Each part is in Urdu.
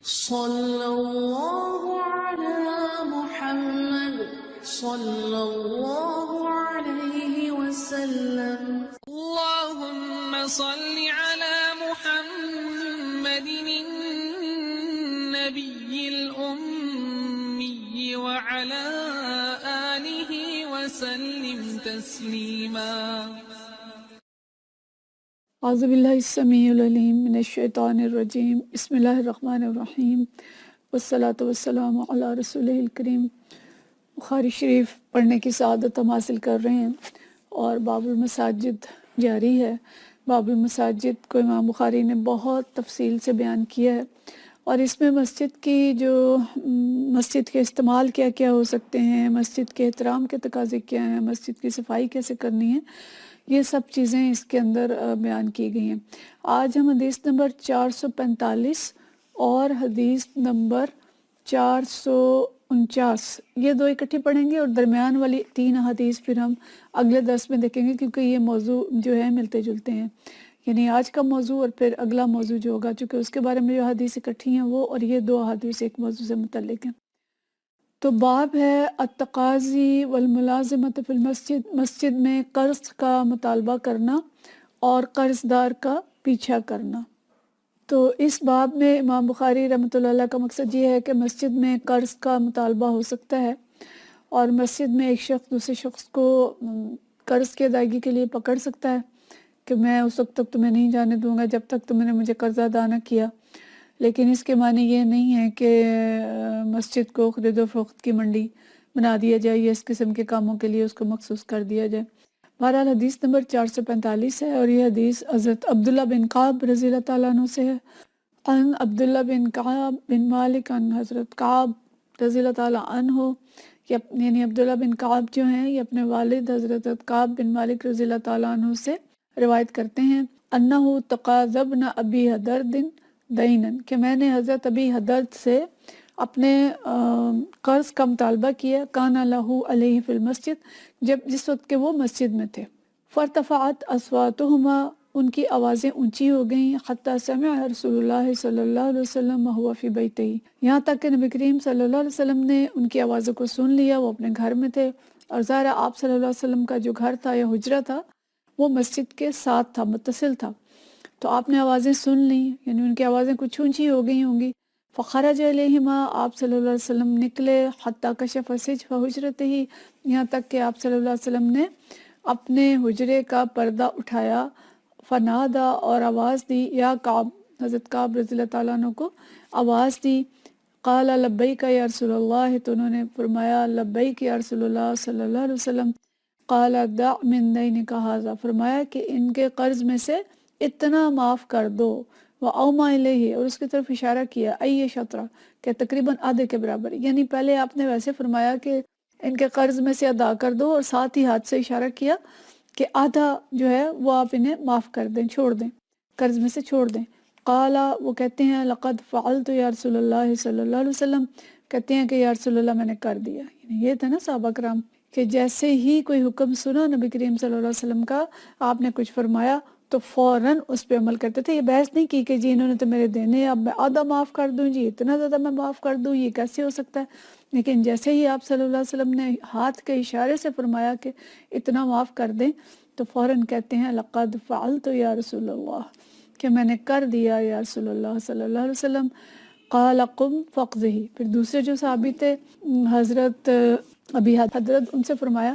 صلی اللہ علی محمد صلی اللہ علیہ وسلم. اللہم صل علی محمد النبی الأمی وعلی آلہ وسلم تسلیما. اعوذ باللہ السمیع العلیم من الشیطان الرجیم. بسم اللہ الرحمن الرحیم والصلاة والسلام علی رسولہ الکریم. بخاری شریف پڑھنے کی سعادت ہم حاصل کر رہے ہیں اور باب المساجد جاری ہے. باب المساجد کو امام بخاری نے بہت تفصیل سے بیان کیا ہے اور اس میں مسجد کی مسجد کے استعمال کیا کیا ہو سکتے ہیں، مسجد کے احترام کے تقاضے کیا ہیں، مسجد کی صفائی کیسے کرنی ہے، یہ سب چیزیں اس کے اندر بیان کی گئی ہیں. آج ہم حدیث نمبر 445 اور حدیث نمبر 449 یہ دو اکٹھے پڑھیں گے اور درمیان والی 3 حدیث پھر ہم اگلے درس میں دیکھیں گے، کیونکہ یہ موضوع جو ہے ملتے جلتے ہیں. یعنی آج کا موضوع اور پھر اگلا موضوع جو ہوگا، چونکہ اس کے بارے میں جو حدیث اکٹھی ہیں وہ اور یہ 2 حدیث ایک موضوع سے متعلق ہیں. تو باب ہے التقاضی والملازمت فی المسجد، مسجد میں قرض کا مطالبہ کرنا اور قرض دار کا پیچھا کرنا. تو اس باب میں امام بخاری رحمۃ اللہ علیہ کا مقصد یہ ہے کہ مسجد میں قرض کا مطالبہ ہو سکتا ہے اور مسجد میں ایک شخص دوسرے شخص کو قرض کی ادائیگی کے لیے پکڑ سکتا ہے کہ میں اس وقت تک تمہیں نہیں جانے دوں گا جب تک تم نے مجھے قرض ادا نہ کیا. لیکن اس کے معنی یہ نہیں ہے کہ مسجد کو خرید و فروخت کی منڈی بنا دیا جائے یا اس قسم کے کاموں کے لیے اس کو مخصوص کر دیا جائے. بہرحال حدیث نمبر 445 ہے اور یہ حدیث حضرت عبداللہ بن کعب رضی اللہ تعالیٰ عنہ سے ہے. عن عبداللہ بن کعب بن مالک عن حضرت کعب رضی اللہ تعالیٰ عنہ، یعنی عبداللہ بن کعب جو ہیں یہ اپنے والد حضرت کعب بن مالک رضی اللہ تعالیٰ عنہ سے روایت کرتے ہیں. انہو تقاضبن ابی حدرد دینن، کہ میں نے حضرت ابی حدرد سے اپنے قرض کا مطالبہ کیا. کانا لہو علیہ فی المسجد، جس وقت کہ وہ مسجد میں تھے. فارتفعت اصواتہما، ان کی آوازیں اونچی ہو گئیں. حتی سمع رسول اللہ صلی اللہ علیہ وسلم وہو فی بیتہ، یہاں تک کہ نبی کریم صلی اللہ علیہ وسلم نے ان کی آوازوں کو سن لیا، وہ اپنے گھر میں تھے. اور ظاہر آپ صلی اللہ علیہ وسلم کا جو گھر تھا یا حجرہ تھا وہ مسجد کے ساتھ تھا، متصل تھا. تو آپ نے آوازیں سن لیں، یعنی ان کی آوازیں کچھ اونچی ہو گئی ہوں گی. فخرج علیہما، آپ صلی اللہ علیہ وسلم نکلے. حتی کشف سجف حجرتہ، یہاں تک کہ آپ صلی اللہ علیہ وسلم نے اپنے حجرے کا پردہ اٹھایا. فنادا، اور آواز دی. یا کعب، حضرت کعب رضی اللہ تعالیٰ عنہ کو آواز دی. قال لبیک یا رسول اللہ، تو انہوں نے فرمایا لبیک یا رسول اللہ صلی اللہ علیہ وسلم. قال دع من دینک ھذا، فرمایا کہ ان کے قرض میں سے اتنا معاف کر دو. وَأَوْمَا إِلَيْهِ، اور اس کی طرف اشارہ کیا. أَيَّ شطرہ، کہ تقریباً آدھے کے برابر. یعنی پہلے آپ نے ویسے فرمایا کہ ان کے قرض میں سے ادا کر دو اور ساتھ ہی ہاتھ سے اشارہ کیا کہ آدھا جو ہے وہ آپ انہیں معاف کر دیں، چھوڑ دیں، قرض میں سے چھوڑ دیں. قالا، وہ کہتے ہیں لقد فعلت یا رسول اللہ صلی اللہ علیہ وسلم، کہتے ہیں کہ یا رسول اللہ میں نے کر دیا. یعنی یہ تھا نا صحابہ کرام کہ جیسے ہی کوئی حکم سنا نبی کریم صلی اللہ علیہ وسلم کا، آپ نے کچھ فرمایا تو فوراً اس پہ عمل کرتے تھے. یہ بحث نہیں کی کہ جی انہوں نے تو میرے دینے، اب میں آدھا معاف کر دوں، جی اتنا زیادہ میں معاف کر دوں، یہ کیسے ہو سکتا ہے. لیکن جیسے ہی آپ صلی اللہ علیہ وسلم نے ہاتھ کے اشارے سے فرمایا کہ اتنا معاف کر دیں تو فوراً کہتے ہیں لقد فعلت یا رسول اللہ، کہ میں نے کر دیا یا رسول اللہ صلی اللہ علیہ وسلم. قال قم فقضہ، پھر دوسرے جو صحابی تھے حضرت ابی حضرت، ان سے فرمایا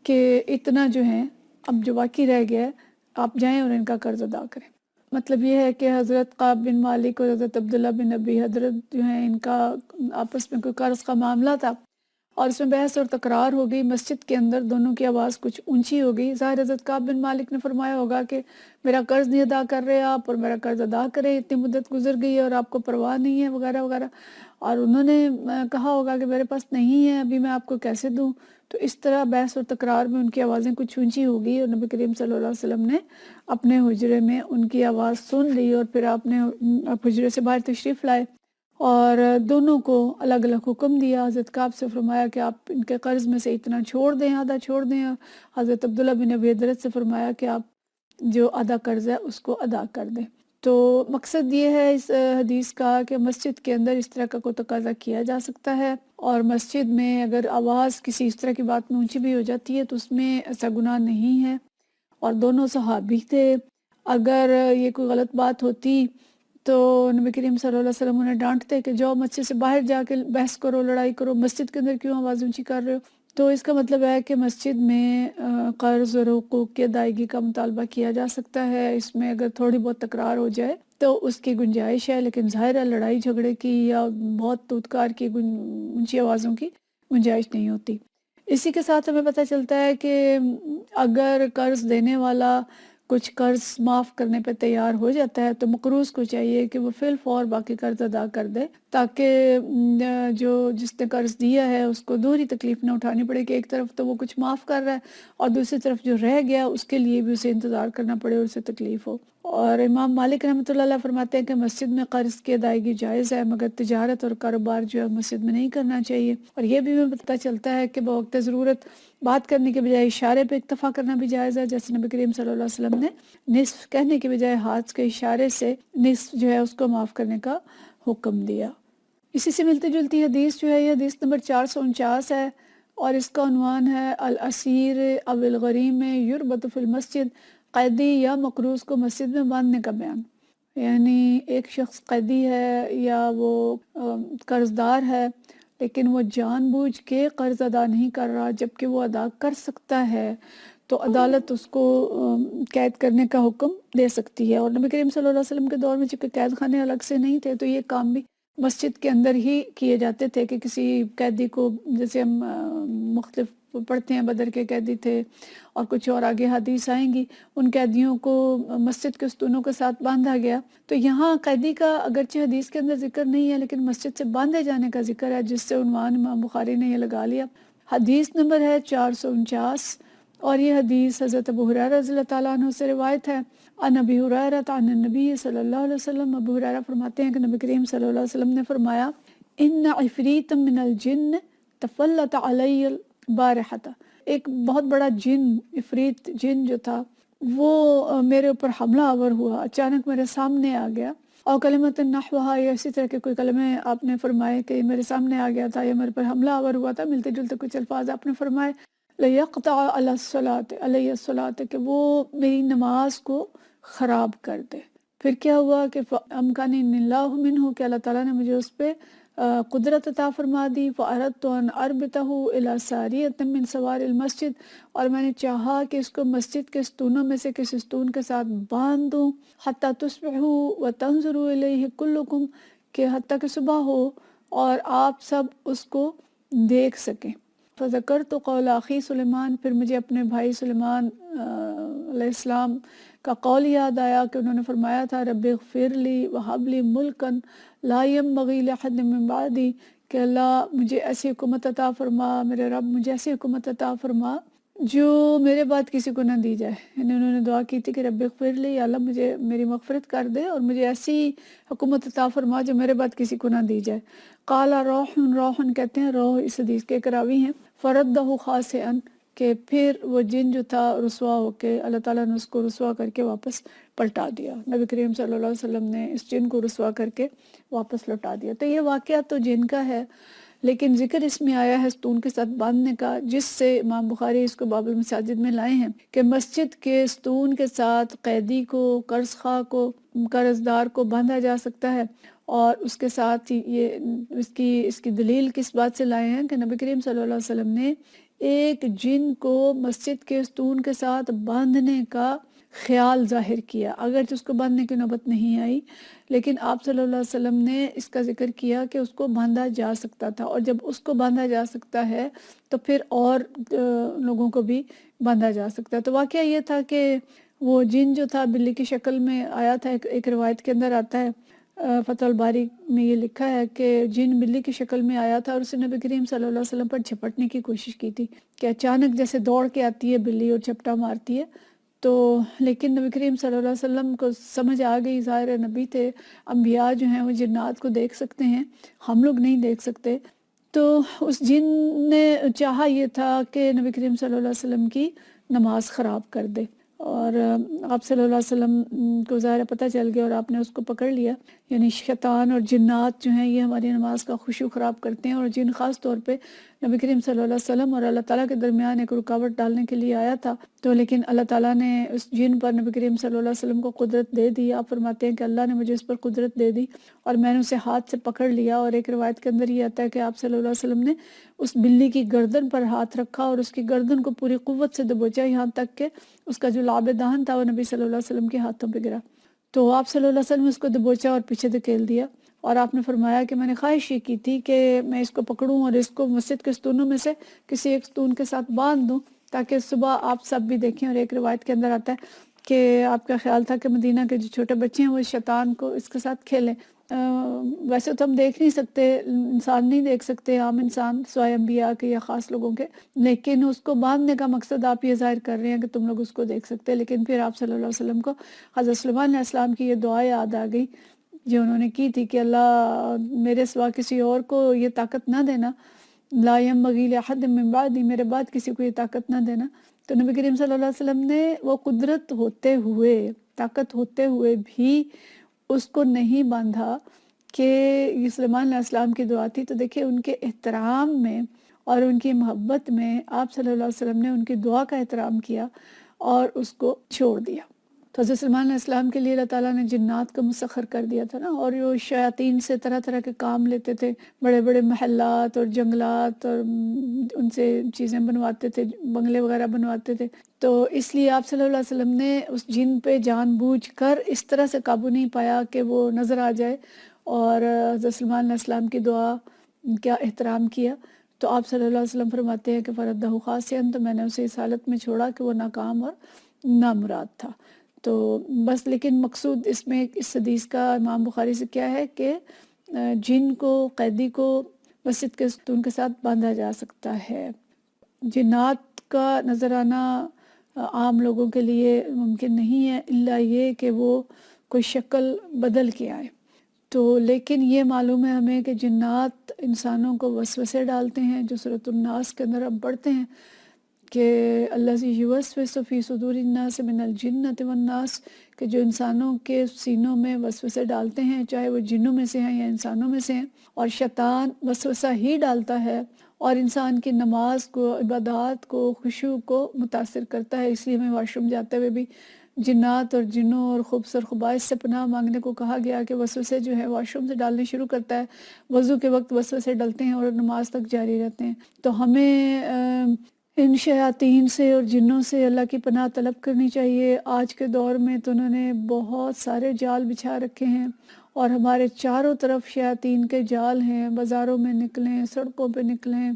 کہ اتنا جو ہیں اب جو باقی رہ گیا ہے آپ جائیں اور ان کا قرض ادا کریں. مطلب یہ ہے کہ حضرت کعب بن مالک اور حضرت عبداللہ بن ابی حضرت جو ہیں ان کا آپس میں کوئی قرض کا معاملہ تھا اور اس میں بحث اور تکرار ہو گئی. مسجد کے اندر دونوں کی آواز کچھ اونچی ہو گئی. ظاہر حضرت کعب بن مالک نے فرمایا ہوگا کہ میرا قرض نہیں ادا کر رہے آپ، اور میرا قرض ادا کرے، اتنی مدت گزر گئی ہے اور آپ کو پرواہ نہیں ہے وغیرہ وغیرہ. اور انہوں نے کہا ہوگا کہ میرے پاس نہیں ہے ابھی، میں آپ کو کیسے دوں. تو اس طرح بحث اور تکرار میں ان کی آوازیں کچھ اونچی ہو گئی اور نبی کریم صلی اللہ علیہ وسلم نے اپنے حجرے میں ان کی آواز سن لی اور پھر آپ نے حجرے سے باہر تشریف لائے اور دونوں کو الگ الگ حکم دیا. حضرت کعب سے فرمایا کہ آپ ان کے قرض میں سے اتنا چھوڑ دیں، آدھا چھوڑ دیں. حضرت عبداللہ بن ابی حضرت سے فرمایا کہ آپ جو آدھا قرض ہے اس کو ادا کر دیں. تو مقصد یہ ہے اس حدیث کا کہ مسجد کے اندر اس طرح کا کوئی تقاضا کیا جا سکتا ہے، اور مسجد میں اگر آواز کسی اس طرح کی بات میں اونچی بھی ہو جاتی ہے تو اس میں ایسا گناہ نہیں ہے، اور دونوں صحابی تھے۔ اگر یہ کوئی غلط بات ہوتی تو نبی کریم صلی اللہ علیہ وسلم انہیں ڈانٹتے کہ جاؤ مسجد سے باہر جا کے بحث کرو، لڑائی کرو، مسجد کے اندر کیوں آواز اونچی کر رہے ہو؟ تو اس کا مطلب ہے کہ مسجد میں قرض اور حقوق کی ادائیگی کا مطالبہ کیا جا سکتا ہے۔ اس میں اگر تھوڑی بہت تکرار ہو جائے تو اس کی گنجائش ہے، لیکن ظاہر ہے لڑائی جھگڑے کی یا بہت تودکار کی اونچی آوازوں کی گنجائش نہیں ہوتی۔ اسی کے ساتھ ہمیں پتہ چلتا ہے کہ اگر قرض دینے والا کچھ قرض معاف کرنے پہ تیار ہو جاتا ہے تو مقروض کو چاہیے کہ وہ فی الفور باقی قرض ادا کر دے، تاکہ جس نے قرض دیا ہے اس کو دوہری تکلیف نہ اٹھانی پڑے کہ ایک طرف تو وہ کچھ معاف کر رہا ہے اور دوسری طرف جو رہ گیا اس کے لیے بھی اسے انتظار کرنا پڑے اور اسے تکلیف ہو۔ اور امام مالک رحمۃ اللہ علیہ فرماتے ہیں کہ مسجد میں قرض کی ادائیگی جائز ہے، مگر تجارت اور کاروبار جو ہے مسجد میں نہیں کرنا چاہیے۔ اور یہ بھی ہمیں پتہ چلتا ہے کہ بوقت ضرورت بات کرنے کے بجائے اشارے پہ اکتفا کرنا بھی جائز ہے، جیسے نبی کریم صلی اللہ علیہ وسلم نے نصف کہنے کے بجائے ہاتھ کے اشارے سے نصف جو ہے اس کو معاف کرنے کا حکم دیا۔ اسی سے ملتی جلتی حدیث جو ہے یہ حدیث نمبر 449 ہے، اور اس کا عنوان ہے الاسیر او الغریم یربط فی المسجد، قیدی یا مقروض کو مسجد میں باندھنے کا بیان۔ یعنی ایک شخص قیدی ہے یا وہ قرض دار ہے، لیکن وہ جان بوجھ کے قرض ادا نہیں کر رہا جبکہ وہ ادا کر سکتا ہے، تو عدالت اس کو قید کرنے کا حکم دے سکتی ہے۔ اور نبی کریم صلی اللہ علیہ وسلم کے دور میں چونکہ قید خانے الگ سے نہیں تھے تو یہ کام بھی مسجد کے اندر ہی کیے جاتے تھے کہ کسی قیدی کو، جیسے ہم مختلف پڑھتے ہیں بدر کے قیدی تھے اور کچھ اور آگے حدیث آئیں گی، ان قیدیوں کو مسجد کے ستونوں کے ساتھ باندھا گیا۔ تو یہاں قیدی کا اگرچہ حدیث کے اندر ذکر نہیں ہے لیکن مسجد سے باندھے جانے کا ذکر ہے، جس سے عنوان امام بخاری نے یہ لگا لیا۔ حدیث نمبر ہے 449، اور یہ حدیث حضرت ابو ہریرہ رضی اللہ تعالیٰ عنہ سے روایت ہے۔ عن ابی ہریرہ عن النبی صلی اللہ علیہ وسلم، ابو ہریرہ فرماتے ہیں کہ نبی کریم صلی اللہ علیہ وسلم نے فرمایا ان عفریتا من الجن تفلت علی البارحۃ، ایک بہت بڑا جن، عفریت جن جو تھا وہ میرے اوپر حملہ آور ہوا، اچانک میرے سامنے آ گیا۔ اور کلمۃ نحوہا، یا اسی طرح کے کوئی کلمے آپ نے فرمائے کہ میرے سامنے آ گیا تھا یا میرے پر حملہ آور ہوا تھا، ملتے جلتے کچھ الفاظ آپ نے فرمائے۔ لَيَقْطَعَ عَلَى الصَّلَاةِ عَلَيَّ الصَّلَاةِ، کہ وہ میری نماز کو خراب کر دے۔ پھر کیا ہوا کہ فَأَمْكَنِنِ اللَّهُ مِنْهُ، کہ اللہ تعالیٰ نے مجھے اس پہ قدرت عطا فرما دی۔ فَأَرَدْتُ أَنْ أَرْبِطَهُ إِلَى سَارِيَةٍ مِّن سَوَارِ الْمَسْجِدِ، اور میں نے چاہا کہ اس کو مسجد کے ستونوں میں سے کسی ستون کے ساتھ باندھ دوں، حَتَّى تُصْبِحُوا وَتَنْظُرُوا إِلَيْهِ كُلُّكُمْ، کہ حتیٰ کہ صبح ہو اور آپ سب اس کو دیکھ سکیں۔ فذکرت قول اخی سلیمان، پھر مجھے اپنے بھائی سلیمان علیہ السلام کا قول یاد آیا کہ انہوں نے فرمایا تھا رب اغفر لی وہب لی ملکا لا ينبغی لأحد من بعدی، کہ اللہ مجھے ایسی حکومت عطا فرما، میرے رب مجھے ایسی حکومت عطا فرما جو میرے بعد کسی کو نہ دی جائے۔ یعنی انہوں نے دعا کی تھی کہ رب اغفر لی، یا اللہ مجھے میری مغفرت کر دے اور مجھے ایسی حکومت عطا فرما جو میرے بعد کسی کو نہ دی جائے۔ قال روح، روح کہتے ہیں روح، اس حدیث کے ایک راوی ہیں، فردہ خاسئا، کہ پھر وہ جن جو تھا رسوا ہو کے اللہ تعالیٰ نے اس کو رسوا کر کے واپس پلٹا دیا۔ نبی کریم صلی اللہ علیہ وسلم نے اس جن کو رسوا کر کے واپس لوٹا دیا۔ تو یہ واقعہ تو جن کا ہے، لیکن ذکر اس میں آیا ہے ستون کے ساتھ باندھنے کا، جس سے امام بخاری اس کو باب المساجد میں لائے ہیں کہ مسجد کے ستون کے ساتھ قیدی کو، قرض خواہ کو، قرض دار کو باندھا جا سکتا ہے۔ اور اس کے ساتھ یہ اس کی دلیل کس بات سے لائے ہیں کہ نبی کریم صلی اللہ علیہ وسلم نے ایک جن کو مسجد کے ستون کے ساتھ باندھنے کا خیال ظاہر کیا، اگرچہ اس کو باندھنے کی نوبت نہیں آئی، لیکن آپ صلی اللہ علیہ وسلم نے اس کا ذکر کیا کہ اس کو باندھا جا سکتا تھا، اور جب اس کو باندھا جا سکتا ہے تو پھر اور لوگوں کو بھی باندھا جا سکتا ہے۔ تو واقعہ یہ تھا کہ وہ جن جو تھا بلی کی شکل میں آیا تھا، ایک روایت کے اندر آتا ہے، فتح الباری میں یہ لکھا ہے کہ جن بلی کی شکل میں آیا تھا اور اس نے نبی کریم صلی اللہ علیہ وسلم پر جھپٹنے کی کوشش کی تھی، کہ اچانک جیسے دوڑ کے آتی ہے بلی اور جھپٹا مارتی ہے، تو لیکن نبی کریم صلی اللہ علیہ وسلم کو سمجھ آ گئی، ظاہر نبی تھے، انبیاء جو ہیں وہ جنات کو دیکھ سکتے ہیں، ہم لوگ نہیں دیکھ سکتے، تو اس جن نے چاہا یہ تھا کہ نبی کریم صلی اللہ علیہ وسلم کی نماز خراب کر دے، اور آپ صلی اللہ علیہ وسلم کو ظاہر پتہ چل گیا اور آپ نے اس کو پکڑ لیا. یعنی شیطان اور جنات جو ہیں یہ ہماری نماز کا خشوع خراب کرتے ہیں، اور جن خاص طور پہ نبی کریم صلی اللہ علیہ وسلم اور اللہ تعالیٰ کے درمیان ایک رکاوٹ ڈالنے کے لیے آیا تھا. تو لیکن اللہ تعالیٰ نے اس جن پر نبی کریم صلی اللہ علیہ وسلم کو قدرت دے دی. آپ فرماتے ہیں کہ اللہ نے مجھے اس پر قدرت دے دی اور میں نے اسے ہاتھ سے پکڑ لیا. اور ایک روایت کے اندر یہ آتا ہے کہ آپ صلی اللہ علیہ وسلم نے اس بلی کی گردن پر ہاتھ رکھا اور اس کی گردن کو پوری قوت سے دبوچا، یہاں تک کہ اس کا جو لعاب دہن تھا وہ نبی صلی اللہ علیہ وسلم کے ہاتھوں پہ گرا. تو آپ صلی اللہ علیہ وسلم نے اس کو دبوچا اور پیچھے دھکیل دیا، اور آپ نے فرمایا کہ میں نے خواہش یہ کی تھی کہ میں اس کو پکڑوں اور اس کو مسجد کے ستونوں میں سے کسی ایک ستون کے ساتھ باندھ دوں تاکہ صبح آپ سب بھی دیکھیں. اور ایک روایت کے اندر آتا ہے کہ آپ کا خیال تھا کہ مدینہ کے جو چھوٹے بچے ہیں وہ شیطان کو اس کے ساتھ کھیلیں. ویسے تو ہم دیکھ نہیں سکتے، انسان نہیں دیکھ سکتے، عام انسان سوائے انبیاء کے یا خاص لوگوں کے، لیکن اس کو باندھنے کا مقصد آپ یہ ظاہر کر رہے ہیں کہ تم لوگ اس کو دیکھ سکتے. لیکن پھر آپ صلی اللہ علیہ وسلم کو حضرت سلیمان علیہ السلام کی یہ دعا یاد آ گئی جو انہوں نے کی تھی کہ اللہ میرے سوا کسی اور کو یہ طاقت نہ دینا، لا ينبغي لأحد من بعدی، میرے بعد کسی کو یہ طاقت نہ دینا. تو نبی کریم صلی اللہ علیہ وسلم نے وہ قدرت ہوتے ہوئے، طاقت ہوتے ہوئے بھی اس کو نہیں باندھا کہ یہ سلیمان علیہ السلام کی دعا تھی. تو دیکھیں ان کے احترام میں اور ان کی محبت میں آپ صلی اللہ علیہ وسلم نے ان کی دعا کا احترام کیا اور اس کو چھوڑ دیا. تو حضرت سلیمان علیہ السلام کے لیے اللہ تعالیٰ نے جنات کو مسخر کر دیا تھا نا، اور وہ شیاطین سے طرح طرح کے کام لیتے تھے، بڑے بڑے محلات اور جنگلات، اور ان سے چیزیں بنواتے تھے، بنگلے وغیرہ بنواتے تھے. تو اس لیے آپ صلی اللہ علیہ وسلم نے اس جن پہ جان بوجھ کر اس طرح سے قابو نہیں پایا کہ وہ نظر آ جائے، اور حضرت سلیمان علیہ السلام کی دعا کا احترام کیا. تو آپ صلی اللہ علیہ وسلم فرماتے ہیں کہ فردہ خاسئا، تو میں نے اسے اس حالت میں چھوڑا کہ وہ ناکام اور نامراد تھا. تو بس لیکن مقصود اس میں اس حدیث کا امام بخاری سے کیا ہے کہ جن کو، قیدی کو مسجد کے ستون کے ساتھ باندھا جا سکتا ہے. جنات کا نظر آنا عام لوگوں کے لیے ممکن نہیں ہے الا یہ کہ وہ کوئی شکل بدل کے آئے. تو لیکن یہ معلوم ہے ہمیں کہ جنات انسانوں کو وسوسے ڈالتے ہیں، جو سورۃ الناس کے اندر اب پڑھتے ہیں کہ الذی یوسوس فی صدور الناس من الجنۃ والناس، کہ جو انسانوں کے سینوں میں وسوسے ڈالتے ہیں، چاہے وہ جنوں میں سے ہیں یا انسانوں میں سے ہیں. اور شیطان وسوسہ ہی ڈالتا ہے اور انسان کی نماز کو، عبادات کو، خشوع کو متاثر کرتا ہے. اس لیے ہمیں واش روم جاتے ہوئے بھی جنات اور جنوں اور خبث اور خبائث سے پناہ مانگنے کو کہا گیا کہ وسوسے جو ہے واش روم سے ڈالنے شروع کرتا ہے، وضو کے وقت وسوسے ڈلتے ہیں اور نماز تک جاری رہتے ہیں. تو ہمیں ان شیاطین سے اور جنوں سے اللہ کی پناہ طلب کرنی چاہیے. آج کے دور میں تو انہوں نے بہت سارے جال بچھا رکھے ہیں اور ہمارے چاروں طرف شیاطین کے جال ہیں. بازاروں میں نکلیں، سڑکوں پہ نکلیں،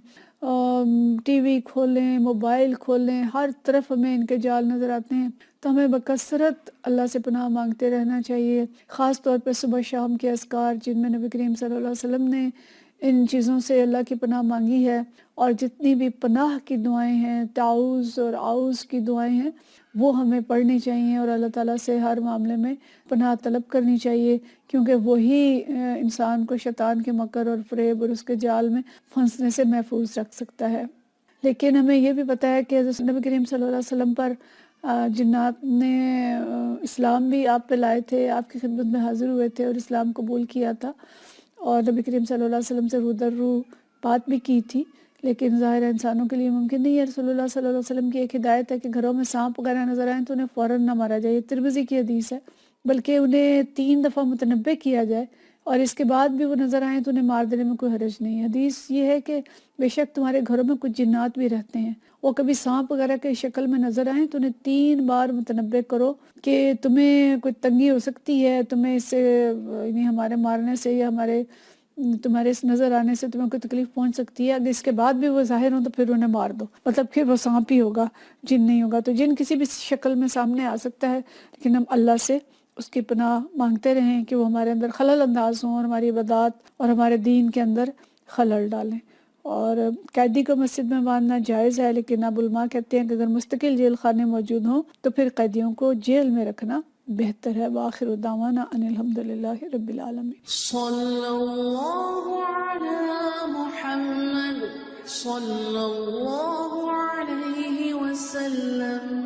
ٹی وی کھولیں، موبائل کھولیں، ہر طرف ہمیں ان کے جال نظر آتے ہیں. تو ہمیں بکثرت اللہ سے پناہ مانگتے رہنا چاہیے، خاص طور پہ صبح شام کے اذکار جن میں نبی کریم صلی اللہ علیہ وسلم نے ان چیزوں سے اللہ کی پناہ مانگی ہے. اور جتنی بھی پناہ کی دعائیں ہیں، تعوذ اور اعوذ کی دعائیں ہیں، وہ ہمیں پڑھنی چاہیے اور اللہ تعالیٰ سے ہر معاملے میں پناہ طلب کرنی چاہیے، کیونکہ وہی انسان کو شیطان کے مکر اور فریب اور اس کے جال میں پھنسنے سے محفوظ رکھ سکتا ہے. لیکن ہمیں یہ بھی پتہ ہے کہ حضرت نبی کریم صلی اللہ علیہ وسلم پر جنات نے اسلام بھی آپ پہ لائے تھے، آپ کی خدمت میں حاضر ہوئے تھے اور اسلام قبول کیا تھا، اور نبی کریم صلی اللہ علیہ وسلم سے رو در رو بات بھی کی تھی. لیکن ظاہر انسانوں کے لیے ممکن نہیں ہے. رسول اللہ صلی اللہ علیہ وسلم کی ایک ہدایت ہے کہ گھروں میں سانپ وغیرہ نظر آئیں تو انہیں فوراً نہ مارا جائے. یہ ترمذی کی حدیث ہے، بلکہ انہیں 3 دفعہ متنبہ کیا جائے اور اس کے بعد بھی وہ نظر آئیں تو انہیں مار دینے میں کوئی حرج نہیں ہے. حدیث یہ ہے کہ بے شک تمہارے گھروں میں کچھ جنات بھی رہتے ہیں، وہ کبھی سانپ وغیرہ کے شکل میں نظر آئیں تو انہیں 3 بار متنبہ کرو کہ تمہیں کوئی تنگی ہو سکتی ہے، تمہیں اس سے یعنی ہمارے مارنے سے یا تمہارے اس نظر آنے سے تمہیں کوئی تکلیف پہنچ سکتی ہے. اگر اس کے بعد بھی وہ ظاہر ہوں تو پھر انہیں مار دو، مطلب پھر وہ سانپ ہی ہوگا، جن نہیں ہوگا. تو جن کسی بھی شکل میں سامنے آ سکتا ہے، لیکن ہم اللہ سے اس کی پناہ مانگتے رہیں کہ وہ ہمارے اندر خلل انداز ہوں اور ہماری عبادات اور ہمارے دین کے اندر خلل ڈالیں. اور قیدی کو مسجد میں باندھنا جائز ہے، لیکن اب علماء کہتے ہیں کہ اگر مستقل جیل خانے موجود ہوں تو پھر قیدیوں کو جیل میں رکھنا بہتر ہے. وآخر دعوانا ان الحمدللہ رب العالمین. صلی اللہ علی محمد صلی اللہ علیہ وسلم.